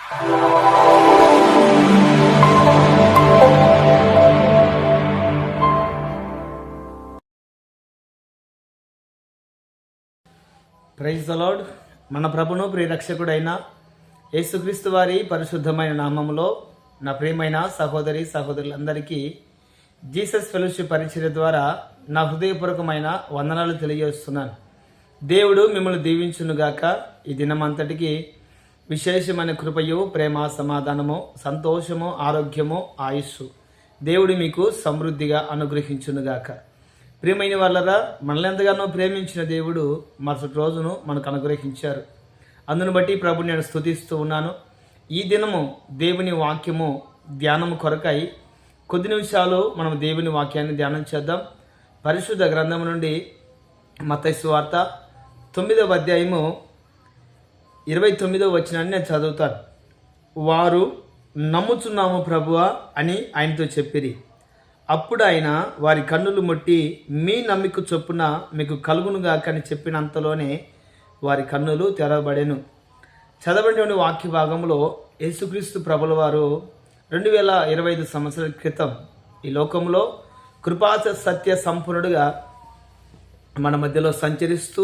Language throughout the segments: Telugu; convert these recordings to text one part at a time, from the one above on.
Praise the lord. మన ప్రభును ప్రియరక్షకుడైన యేసుక్రీస్తు వారి పరిశుద్ధమైన నామములో నా ప్రియమైన సహోదరి సహోదరులందరికీ జీసస్ ఫెలోషిప్ పరిచర్య ద్వారా నా హృదయపూర్వకమైన వందనాలు తెలియజేస్తున్నాను. దేవుడు మిమ్మల్ని దీవించునుగాక. ఈ దినమంతటికి విశేషమైన కృపయు, ప్రేమ, సమాధానము, సంతోషము, ఆరోగ్యము, ఆయుస్సు దేవుడు మీకు సమృద్ధిగా అనుగ్రహించునుగాక. ప్రియమైన వాళ్ళరా, మనల్ని ఎంతగానో ప్రేమించిన దేవుడు మరుసటి రోజును మనకు అనుగ్రహించారు. అందును బట్టి ప్రభు నేను స్తుతిస్తూ ఉన్నాను. ఈ దినము దేవుని వాక్యము ధ్యానము కొరకై కొద్ది నిమిషాలు మనం దేవుని వాక్యాన్ని ధ్యానం చేద్దాం. పరిశుద్ధ గ్రంథం నుండి మత్తయి సువార్త 9వ అధ్యాయము 29వ వచనాన్ని నేను చదువుతాను. వారు నమ్ముచున్నాము ప్రభువా అని ఆయనతో చెప్పిరి. అప్పుడు ఆయన వారి కన్నులు ముట్టి, మీ నమ్మిక చొప్పున మీకు కలుగునుగాక అని చెప్పినంతలోనే వారి కన్నులు తెరవబడెను. చదవబడిన వాక్య భాగంలో యేసుక్రీస్తు ప్రభుల వారు 2025 సంవత్సరాల క్రితం ఈ లోకంలో కృపా సత్య సంపూర్ణుడుగా మన మధ్యలో సంచరిస్తూ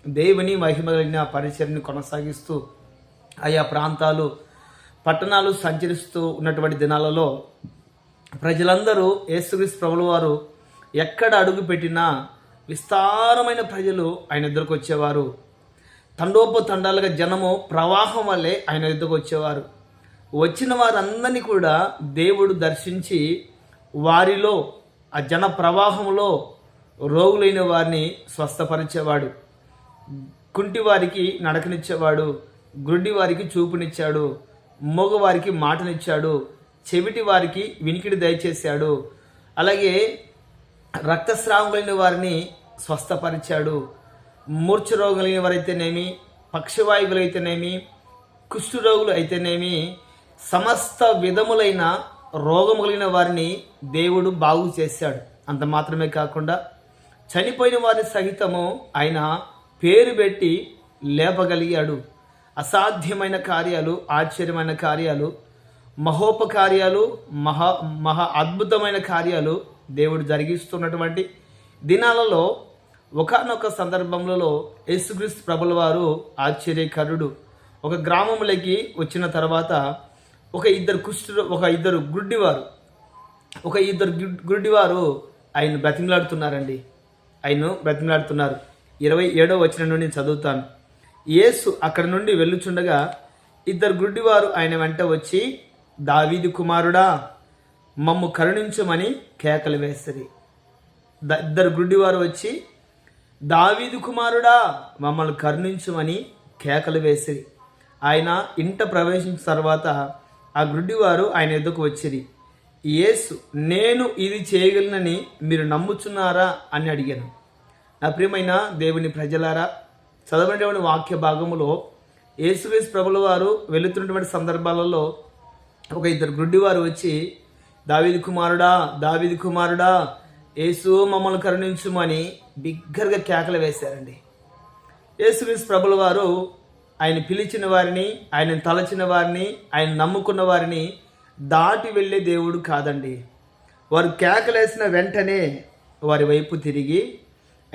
దేవుని మహిమ కలిగిన పరిచర్ని కొనసాగిస్తూ ఆయా ప్రాంతాలు, పట్టణాలు సంచరిస్తూ ఉన్నటువంటి దినాలలో ప్రజలందరూ యేసుక్రీస్తు ప్రభుల వారు ఎక్కడ అడుగు పెట్టినా విస్తారమైన ప్రజలు ఆయన ఎదురుకు వచ్చేవారు. తండోపతండాలుగా జనము ప్రవాహం వల్లే ఆయన ఎదురుకు వచ్చేవారు. వచ్చిన వారందరినీ కూడా దేవుడు దర్శించి వారిలో ఆ జన ప్రవాహంలో రోగులైన వారిని స్వస్థపరిచేవాడు. కుంటి వారికి నడకనిచ్చేవాడు, గుడ్డి వారికి చూపునిచ్చాడు, మగవారికి మాటనిచ్చాడు, చెవిటి వారికి వినికిడి దయచేశాడు. అలాగే రక్తస్రావం వారిని స్వస్థపరిచాడు. మూర్ఛ రోగులైన వారైతేనేమి, పక్షవాయువులు అయితేనేమి, కుష్ఠరోగులు అయితేనేమి, సమస్త విధములైన రోగము కలిగిన వారిని దేవుడు బాగు చేశాడు. అంత మాత్రమే కాకుండా చనిపోయిన వారిని సహితము ఆయన పేరు పెట్టి లేపగలిగాడు. అసాధ్యమైన కార్యాలు, ఆశ్చర్యమైన కార్యాలు, మహోపకార్యాలు, మహా అద్భుతమైన కార్యాలు దేవుడు జరిగిస్తున్నటువంటి దినాలలో ఒకానొక సందర్భంలో యేసుక్రీస్తు ప్రభుల వారు ఆశ్చర్యకరుడు. ఒక గ్రామంలోకి వచ్చిన తర్వాత ఒక ఇద్దరు గుడ్డివారు ఆయన బ్రతిమలాడుతున్నారండి. ఆయన బ్రతిమలాడుతున్నారు. 27వ వచనం నుండి చదువుతాను. యేసు అక్కడి నుండి వెళ్ళుచుండగా ఇద్దరు గుడ్డివారు ఆయన వెంట వచ్చి, దావీదు కుమారుడా, మమ్ము కరుణించమని కేకలు వేసిరి. ఇద్దరు గుడ్డివారు వచ్చి, దావీదు కుమారుడా, మమ్మల్ని కరుణించమని కేకలు వేసిరి. ఆయన ఇంట ప్రవేశించిన తర్వాత ఆ గుడ్డివారు ఆయన ఎద్దుకు వచ్చిరి. యేసు, నేను ఇది చేయగలనని మీరు నమ్ముచున్నారా అని అడిగాను. నా ప్రియమైన దేవుని ప్రజలారా, చదవబడిన వాక్య భాగములో యేసుక్రీస్తు ప్రభుల వారు వెళుతున్నటువంటి సందర్భాలలో ఒక ఇద్దరు గుడ్డివారు వచ్చి, దావీదు కుమారుడా, యేసు మమ్మల్ని కరుణించుమని బిగ్గరగా కేకలు వేశారండి. యేసుక్రీస్తు ప్రభుల వారు ఆయన పిలిచిన వారిని, ఆయన తలచిన వారిని, ఆయన నమ్ముకున్న వారిని దాటి వెళ్ళే దేవుడు కాదండి. వారు కేకలేసిన వెంటనే వారి వైపు తిరిగి,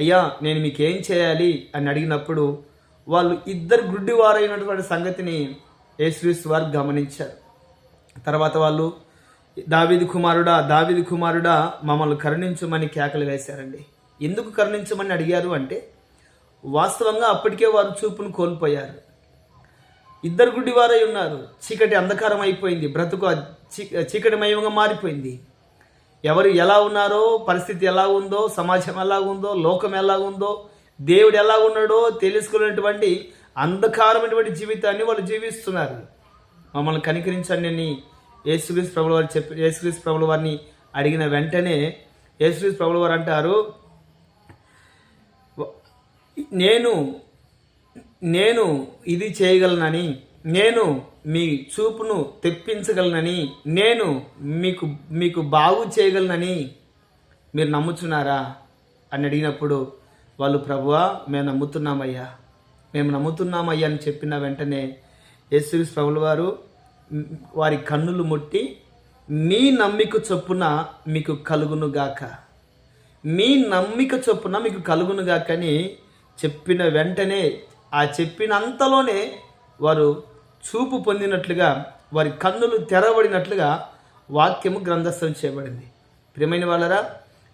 అయ్యా నేను మీకేం చేయాలి అని అడిగినప్పుడు వాళ్ళు ఇద్దరు గుడ్డివారైనటువంటి సంగతిని యేసుక్రీస్తు వారు గమనించారు. తర్వాత వాళ్ళు, దావీదు కుమారుడా మమ్మల్ని కరుణించమని కేకలు వేశారండి. ఎందుకు కరుణించమని అడిగారు అంటే, వాస్తవంగా అప్పటికే వారు చూపును కోల్పోయారు. ఇద్దరు గుడ్డివారై ఉన్నారు. చీకటి అంధకారం అయిపోయింది. బ్రతుకు చీకటిమయంగా మారిపోయింది. ఎవరు ఎలా ఉన్నారో, పరిస్థితి ఎలా ఉందో, సమాజం ఎలా ఉందో, లోకం ఎలా ఉందో, దేవుడు ఎలా ఉన్నాడో తెలుసుకునేటువంటి అంధకారమైనటువంటి జీవితాన్ని వాళ్ళు జీవిస్తున్నారు. మమ్మల్ని కనికరించండి అని యేసుక్రీస్తు ప్రభుల వారిని అడిగిన వెంటనే యేసుక్రీస్తు ప్రభుల వారు అంటారు, నేను ఇది చేయగలనని, నేను మీ చూపును తెప్పించగలనని, నేను మీకు బాగు చేయగలనని మీరు నమ్ముచున్నారా అని అడిగినప్పుడు వాళ్ళు, ప్రభువా మేము నమ్ముతున్నామయ్యా అని చెప్పిన వెంటనే యేసుక్రీస్తు ప్రభుల వారు వారి కన్నులు ముట్టి మీ నమ్మిక చొప్పున మీకు కలుగునుగాక, మీ నమ్మిక చొప్పున మీకు కలుగునుగాక అని చెప్పిన వెంటనే ఆ చెప్పినంతలోనే వారు చూపు పొందినట్లుగా, వారి కన్నులు తెరవబడినట్లుగా వాక్యము గ్రంథస్థం చేయబడింది. ప్రియమైన వాళ్ళరా,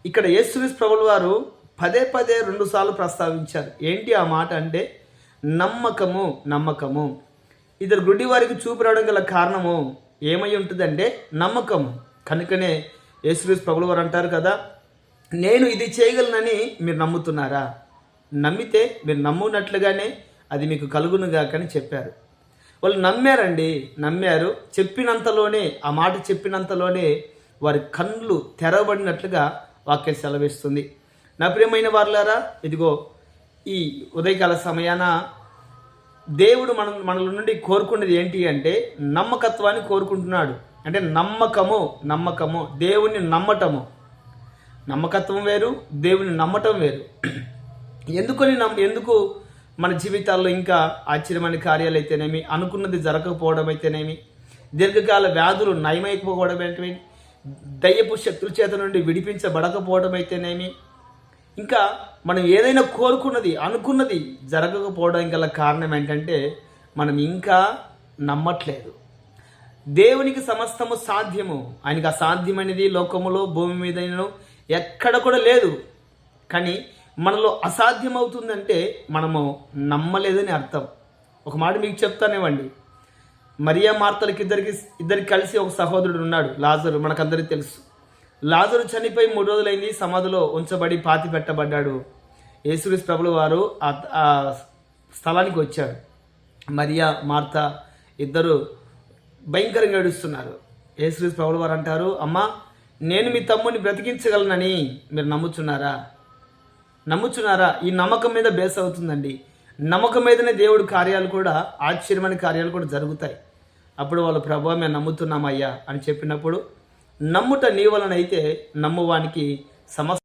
ఇక్కడ యేసుక్రీస్తు ప్రభుల వారు పదే 2 సార్లు ప్రస్తావించారు. ఏంటి ఆ మాట అంటే నమ్మకము, నమ్మకము. ఇద్దరు గుడ్డి వారికి చూపు రావడం గల కారణము ఏమై ఉంటుందంటే నమ్మకము. కనుకనే యేసుక్రీస్తు ప్రభుల వారు అంటారు కదా, నేను ఇది చేయగలనని మీరు నమ్ముతున్నారా? నమ్మితే మీరు నమ్మునట్లుగానే అది మీకు కలుగునుగాక అని చెప్పారు. వాళ్ళు నమ్మారండి, నమ్మారు. చెప్పినంతలోనే, ఆ మాట చెప్పినంతలోనే వారి కళ్ళు తెరవబడినట్లుగా వాక్యం సెలవిస్తుంది. నా ప్రియమైన వారులారా, ఇదిగో ఈ ఉదయకాల సమయాన దేవుడు మనల నుండి కోరుకున్నది ఏంటి అంటే నమ్మకత్వాన్ని కోరుకుంటున్నాడు. అంటే నమ్మకము, దేవుణ్ణి నమ్మటము. నమ్మకత్వం వేరు, దేవుని నమ్మటం వేరు. ఎందుకు మన జీవితాల్లో ఇంకా ఆశ్చర్యమైన కార్యాలు అయితేనేమి, అనుకున్నది జరగకపోవడం అయితేనేమి, దీర్ఘకాల వ్యాధులు నయమైపోవడం అయితేనేమి, దయ్యపు శక్తుల చేత నుండి విడిపించబడకపోవడం అయితేనేమి, ఇంకా మనం ఏదైనా కోరుకున్నది, అనుకున్నది జరగకపోవడం గల కారణం ఏంటంటే మనం ఇంకా నమ్మట్లేదు. దేవునికి సమస్తము సాధ్యము. ఆయనకి అసాధ్యమైనది లోకములో, భూమి మీదను ఎక్కడ కూడా లేదు. కానీ మనలో అసాధ్యం అవుతుందంటే మనము నమ్మలేదని అర్థం. ఒక మాట మీకు చెప్తానేవ్వండి. మరియా మార్తలకి ఇద్దరికి కలిసి ఒక సహోదరుడు ఉన్నాడు, లాజరు. మనకందరికీ తెలుసు. లాజరు చనిపోయి 3 రోజులైంది, సమాధిలో ఉంచబడి పాతి పెట్టబడ్డాడు. యేసుక్రీస్తు ప్రభుల వారు ఆ స్థలానికి వచ్చాడు. మరియా, మార్త ఇద్దరు భయంకరంగా ఏడుస్తున్నారు. యేసుక్రీస్తు ప్రభుల వారు అంటారు, అమ్మా, నేను మీ తమ్ముడిని బ్రతికించగలనని మీరు నమ్ముచున్నారా? ఈ నమ్మకం మీద బేస్ అవుతుందండి. నమ్మకం మీదనే దేవుడి కార్యాలు కూడా, ఆశ్చర్యమైన కార్యాలు కూడా జరుగుతాయి. అప్పుడు వాళ్ళు, ప్రభువా, మేము నమ్ముతున్నామయ్యా అని చెప్పినప్పుడు, నమ్ముట నీ వలన అయితే నమ్మువానికి సమస్త